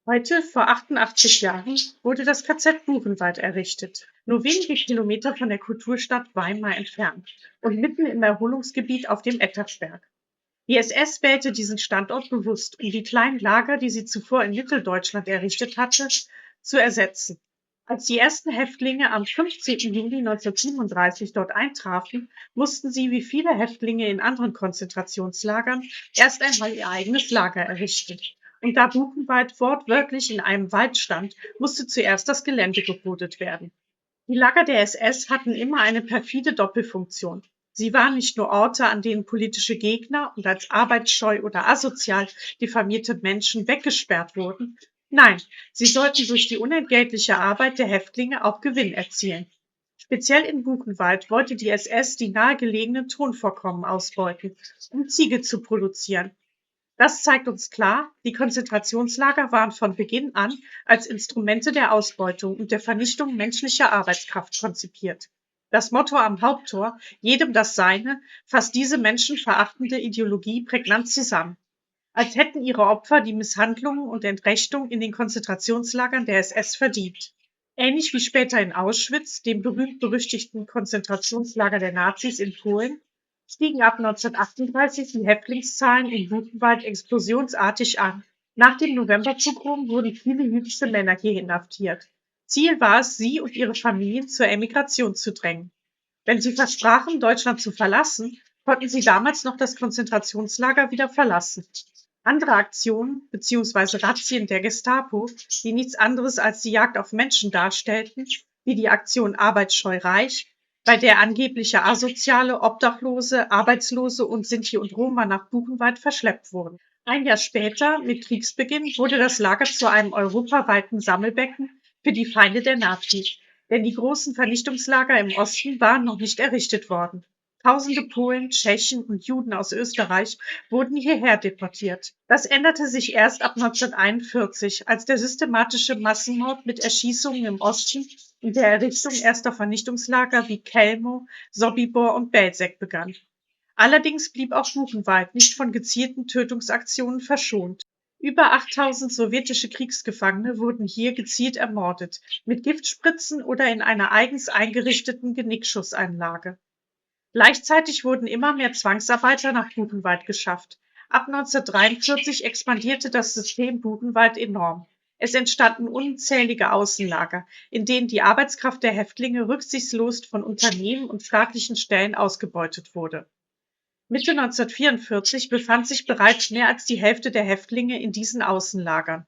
Heute, vor 88 Jahren, wurde das KZ Buchenwald errichtet, nur wenige Kilometer von der Kulturstadt Weimar entfernt und mitten im Erholungsgebiet auf dem Ettersberg. Die SS wählte diesen Standort bewusst, um die kleinen Lager, die sie zuvor in Mitteldeutschland errichtet hatte, zu ersetzen. Als die ersten Häftlinge am 15. Juli 1937 dort eintrafen, mussten sie wie viele Häftlinge in anderen Konzentrationslagern erst einmal ihr eigenes Lager errichten. Und da Buchenwald wortwörtlich in einem Wald stand, musste zuerst das Gelände gerodet werden. Die Lager der SS hatten immer eine perfide Doppelfunktion. Sie waren nicht nur Orte, an denen politische Gegner und als arbeitsscheu oder asozial diffamierte Menschen weggesperrt wurden. Nein, sie sollten durch die unentgeltliche Arbeit der Häftlinge auch Gewinn erzielen. Speziell in Buchenwald wollte die SS die nahegelegenen Tonvorkommen ausbeuten, um Ziegel zu produzieren. Das zeigt uns klar, die Konzentrationslager waren von Beginn an als Instrumente der Ausbeutung und der Vernichtung menschlicher Arbeitskraft konzipiert. Das Motto am Haupttor, jedem das Seine, fasst diese menschenverachtende Ideologie prägnant zusammen. Als hätten ihre Opfer die Misshandlungen und Entrechtung in den Konzentrationslagern der SS verdient. Ähnlich wie später in Auschwitz, dem berühmt-berüchtigten Konzentrationslager der Nazis in Polen, stiegen ab 1938 die Häftlingszahlen in Buchenwald explosionsartig an. Nach dem Novemberpogrom wurden viele jüdische Männer hier inhaftiert. Ziel war es, sie und ihre Familien zur Emigration zu drängen. Wenn sie versprachen, Deutschland zu verlassen, konnten sie damals noch das Konzentrationslager wieder verlassen. Andere Aktionen bzw. Razzien der Gestapo, die nichts anderes als die Jagd auf Menschen darstellten, wie die Aktion Arbeitsscheu Reich, bei der angebliche Asoziale, Obdachlose, Arbeitslose und Sinti und Roma nach Buchenwald verschleppt wurden. Ein Jahr später, mit Kriegsbeginn, wurde das Lager zu einem europaweiten Sammelbecken für die Feinde der Nazis, denn die großen Vernichtungslager im Osten waren noch nicht errichtet worden. Tausende Polen, Tschechen und Juden aus Österreich wurden hierher deportiert. Das änderte sich erst ab 1941, als der systematische Massenmord mit Erschießungen im Osten und der Errichtung erster Vernichtungslager wie Kelmo, Sobibor und Belzec begann. Allerdings blieb auch Buchenwald nicht von gezielten Tötungsaktionen verschont. Über 8000 sowjetische Kriegsgefangene wurden hier gezielt ermordet, mit Giftspritzen oder in einer eigens eingerichteten Genickschusseinlage. Gleichzeitig wurden immer mehr Zwangsarbeiter nach Buchenwald geschafft. Ab 1943 expandierte das System Buchenwald enorm. Es entstanden unzählige Außenlager, in denen die Arbeitskraft der Häftlinge rücksichtslos von Unternehmen und staatlichen Stellen ausgebeutet wurde. Mitte 1944 befand sich bereits mehr als die Hälfte der Häftlinge in diesen Außenlagern.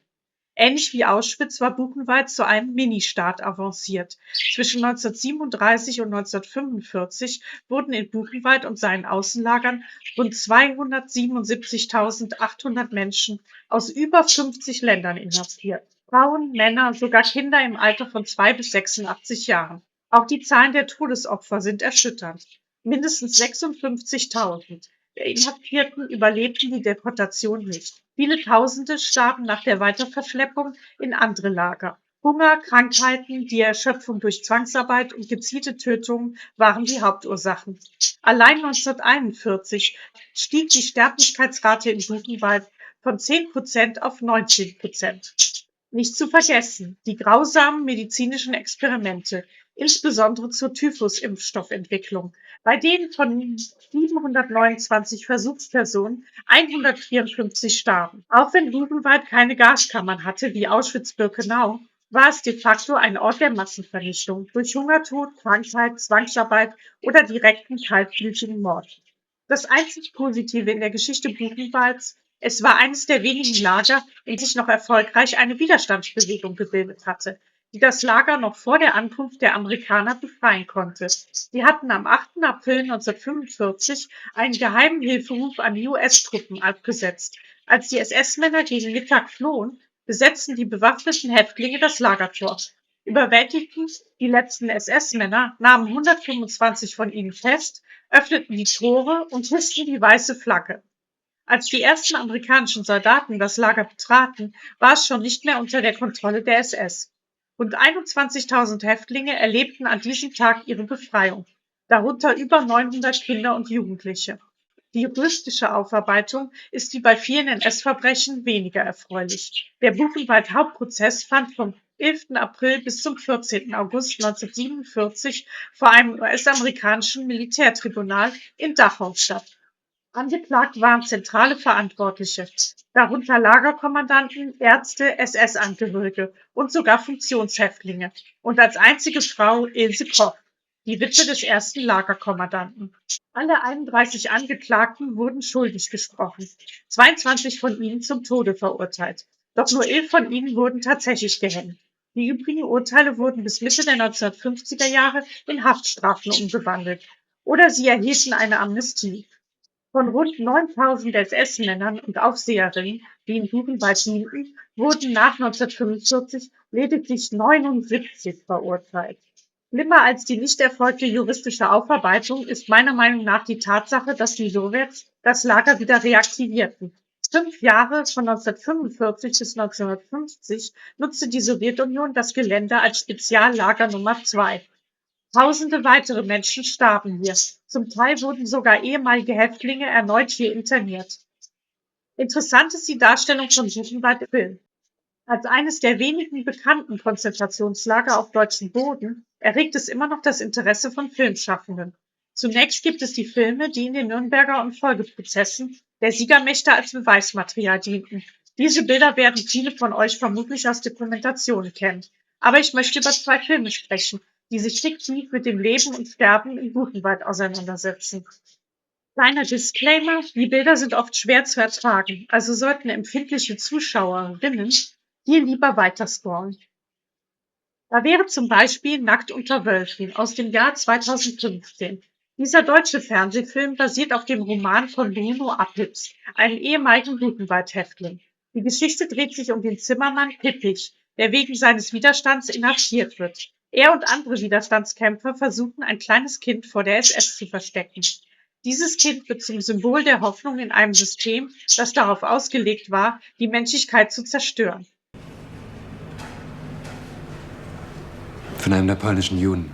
Ähnlich wie Auschwitz war Buchenwald zu einem Ministaat avanciert. Zwischen 1937 und 1945 wurden in Buchenwald und seinen Außenlagern rund 277.800 Menschen aus über 50 Ländern inhaftiert. Frauen, Männer, sogar Kinder im Alter von 2 bis 86 Jahren. Auch die Zahlen der Todesopfer sind erschütternd. Mindestens 56.000 der Inhaftierten überlebten die Deportation nicht. Viele Tausende starben nach der Weiterverschleppung in andere Lager. Hunger, Krankheiten, die Erschöpfung durch Zwangsarbeit und gezielte Tötungen waren die Hauptursachen. Allein 1941 stieg die Sterblichkeitsrate in Buchenwald von 10% auf 19%. Nicht zu vergessen, die grausamen medizinischen Experimente, insbesondere zur Typhus-Impfstoffentwicklung, bei denen von 729 Versuchspersonen 154 starben. Auch wenn Buchenwald keine Gaskammern hatte wie Auschwitz-Birkenau, war es de facto ein Ort der Massenvernichtung durch Hungertod, Krankheit, Zwangsarbeit oder direkten kaltblütigen Mord. Das einzig Positive in der Geschichte Buchenwalds: es war eines der wenigen Lager, in sich noch erfolgreich eine Widerstandsbewegung gebildet hatte, die das Lager noch vor der Ankunft der Amerikaner befreien konnte. Sie hatten am 8. April 1945 einen geheimen Hilferuf an die US-Truppen abgesetzt. Als die SS-Männer gegen Mittag flohen, besetzten die bewaffneten Häftlinge das Lagertor, überwältigten die letzten SS-Männer, nahmen 125 von ihnen fest, öffneten die Tore und hissten die weiße Flagge. Als die ersten amerikanischen Soldaten das Lager betraten, war es schon nicht mehr unter der Kontrolle der SS. Rund 21.000 Häftlinge erlebten an diesem Tag ihre Befreiung, darunter über 900 Kinder und Jugendliche. Die juristische Aufarbeitung ist wie bei vielen NS-Verbrechen weniger erfreulich. Der Buchenwald-Hauptprozess fand vom 11. April bis zum 14. August 1947 vor einem US-amerikanischen Militärtribunal in Dachau statt. Angeklagt waren zentrale Verantwortliche, darunter Lagerkommandanten, Ärzte, SS-Angehörige und sogar Funktionshäftlinge. Und als einzige Frau Ilse Koch, die Witwe des ersten Lagerkommandanten. Alle 31 Angeklagten wurden schuldig gesprochen, 22 von ihnen zum Tode verurteilt. Doch nur 11 von ihnen wurden tatsächlich gehängt. Die übrigen Urteile wurden bis Mitte der 1950er Jahre in Haftstrafen umgewandelt. Oder sie erhielten eine Amnestie. Von rund 9.000 SS-Männern und Aufseherinnen, die in Buchenwald dienten, wurden nach 1945 lediglich 79 verurteilt. Schlimmer als die nicht erfolgte juristische Aufarbeitung ist meiner Meinung nach die Tatsache, dass die Sowjets das Lager wieder reaktivierten. 5 Jahre von 1945 bis 1950 nutzte die Sowjetunion das Gelände als Speziallager Nummer 2. Tausende weitere Menschen starben hier. Zum Teil wurden sogar ehemalige Häftlinge erneut hier interniert. Interessant ist die Darstellung von Buchenwald im Film. Als eines der wenigen bekannten Konzentrationslager auf deutschem Boden erregt es immer noch das Interesse von Filmschaffenden. Zunächst gibt es die Filme, die in den Nürnberger und Folgeprozessen der Siegermächte als Beweismaterial dienten. Diese Bilder werden viele von euch vermutlich aus Dokumentationen kennen. Aber ich möchte über 2 Filme sprechen, die sich fiktiv mit dem Leben und Sterben in Buchenwald auseinandersetzen. Kleiner Disclaimer, die Bilder sind oft schwer zu ertragen, also sollten empfindliche Zuschauerinnen hier lieber weiter scrollen. Da wäre zum Beispiel Nackt unter Wölfen aus dem Jahr 2015. Dieser deutsche Fernsehfilm basiert auf dem Roman von Bruno Apitz, einem ehemaligen Buchenwald-Häftling. Die Geschichte dreht sich um den Zimmermann Pippich, der wegen seines Widerstands inhaftiert wird. Er und andere Widerstandskämpfer versuchen, ein kleines Kind vor der SS zu verstecken. Dieses Kind wird zum Symbol der Hoffnung in einem System, das darauf ausgelegt war, die Menschlichkeit zu zerstören. Von einem der polnischen Juden.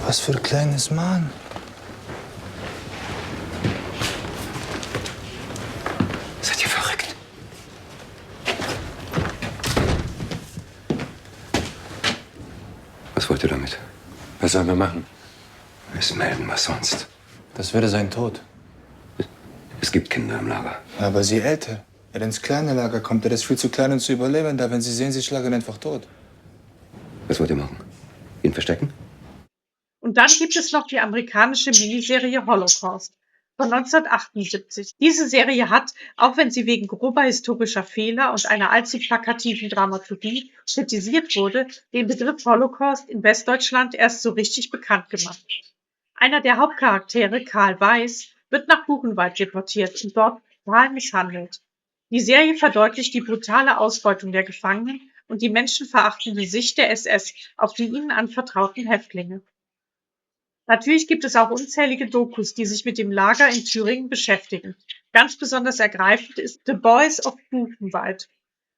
Was für ein kleines Mann. Seid ihr verrückt? Was wollt ihr damit? Was sollen wir machen? Wir melden, was sonst. Das wäre sein Tod. Es gibt Kinder im Lager. Aber sie älter. Wenn er ins kleine Lager kommt, der ist viel zu klein, um zu überleben. Da, wenn sie sehen, sie schlagen ihn einfach tot. Was wollt ihr machen? Ihn verstecken? Und dann gibt es noch die amerikanische Miniserie Holocaust von 1978. Diese Serie hat, auch wenn sie wegen grober historischer Fehler und einer allzu plakativen Dramaturgie kritisiert wurde, den Begriff Holocaust in Westdeutschland erst so richtig bekannt gemacht. Einer der Hauptcharaktere, Karl Weiß, wird nach Buchenwald deportiert und dort brutal misshandelt. Die Serie verdeutlicht die brutale Ausbeutung der Gefangenen und die menschenverachtende Sicht der SS auf die ihnen anvertrauten Häftlinge. Natürlich gibt es auch unzählige Dokus, die sich mit dem Lager in Thüringen beschäftigen. Ganz besonders ergreifend ist The Boys of Buchenwald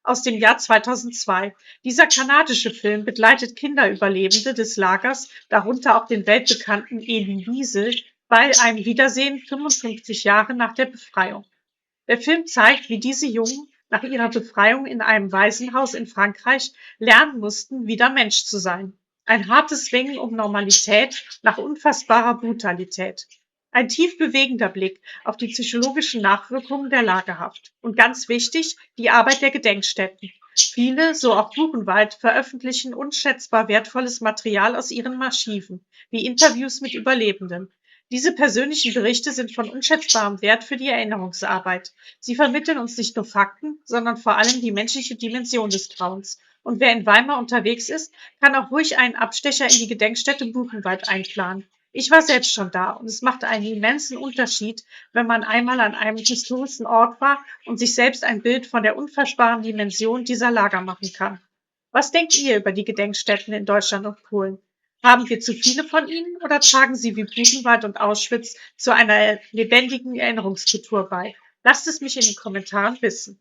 aus dem Jahr 2002. Dieser kanadische Film begleitet Kinderüberlebende des Lagers, darunter auch den weltbekannten Elie Wiesel, bei einem Wiedersehen 55 Jahre nach der Befreiung. Der Film zeigt, wie diese Jungen nach ihrer Befreiung in einem Waisenhaus in Frankreich lernen mussten, wieder Mensch zu sein. Ein hartes Ringen um Normalität nach unfassbarer Brutalität. Ein tief bewegender Blick auf die psychologischen Nachwirkungen der Lagerhaft. Und ganz wichtig, die Arbeit der Gedenkstätten. Viele, so auch Buchenwald, veröffentlichen unschätzbar wertvolles Material aus ihren Archiven, wie Interviews mit Überlebenden. Diese persönlichen Berichte sind von unschätzbarem Wert für die Erinnerungsarbeit. Sie vermitteln uns nicht nur Fakten, sondern vor allem die menschliche Dimension des Grauens. Und wer in Weimar unterwegs ist, kann auch ruhig einen Abstecher in die Gedenkstätte Buchenwald einplanen. Ich war selbst schon da und es macht einen immensen Unterschied, wenn man einmal an einem historischen Ort war und sich selbst ein Bild von der unfassbaren Dimension dieser Lager machen kann. Was denkt ihr über die Gedenkstätten in Deutschland und Polen? Haben wir zu viele von ihnen oder tragen sie wie Buchenwald und Auschwitz zu einer lebendigen Erinnerungskultur bei? Lasst es mich in den Kommentaren wissen.